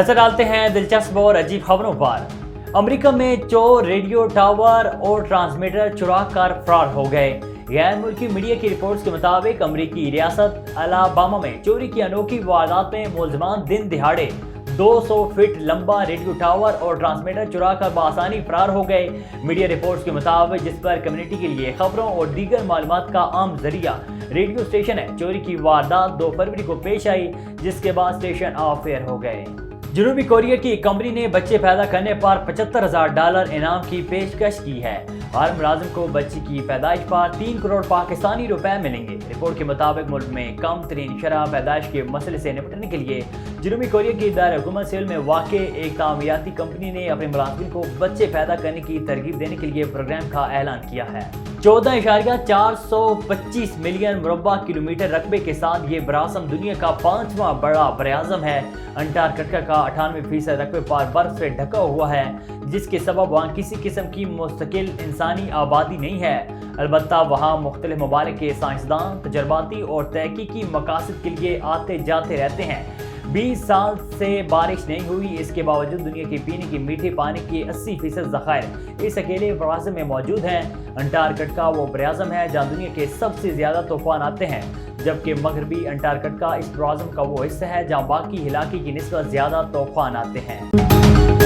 नजर डालते हैं दिलचस्प और अजीब खबरों पर। अमेरिका में चोर रेडियो टावर और ट्रांसमीटर चुरा कर फरार हो गए। गैर मुल्की मीडिया की रिपोर्ट्स के मुताबिक अमेरिकी रियासत अलाबामा में चोरी की अनोखी वारदात में मुलजमान दिन दिहाड़े 200 फीट लंबा रेडियो टावर और ट्रांसमीटर चुरा कर बआसानी फरार हो गए। मीडिया रिपोर्ट्स के मुताबिक, जिस पर कम्युनिटी के लिए खबरों और दीगर मालूमात का आम जरिया रेडियो स्टेशन है, चोरी की वारदात 2 फरवरी को पेश आई, जिसके बाद स्टेशन ऑफ एयर हो गए। जनूबी कोरिया की कंपनी ने बच्चे पैदा करने पर $75,000 इनाम की पेशकश की है। हर मुलाजिम को बच्चे की पैदाइश पर 3 करोड़ पाकिस्तानी रुपए मिलेंगे। रिपोर्ट के मुताबिक मुल्क में कम तरीन शरह पैदाइश के मसले से निपटने के लिए जनूबी कोरिया की दार-ए-हुकूमत सेल में वाक़ एक तामीराती कंपनी ने अपने मुलाजिम को बच्चे पैदा करने की तरगीब देने के लिए प्रोग्राम का ऐलान किया है। 14.425 मिलियन मुरब्बा किलोमीटर रकबे के साथ ये बराज़म दुनिया का 5वां बड़ा बराज़म है। अंटार्कटिका का 98% रकबे पर बर्फ से ढका हुआ है, जिसके सबब वहाँ किसी किस्म की मुस्तकिल इंसानी आबादी नहीं है। अलबत्ता वहाँ मुख्तलिफ ममालिक के साइंसदान तजर्बाती और तहकीकी मकासद के लिए आते जाते रहते हैं। 20 साल से बारिश नहीं हुई, इसके बावजूद दुनिया के पीने के मीठे पानी के 80% ज़खायर इस अकेले बराज़म में मौजूद हैं। अंटार्कटिका वो बराज़म है जहाँ दुनिया के सबसे ज़्यादा तूफ़ान आते हैं, जबकि मगरबी अंटार्कटिका इस बराज़म का वो हिस्सा है जहाँ बाकी इलाके की निस्बत ज़्यादा तूफ़ान आते हैं।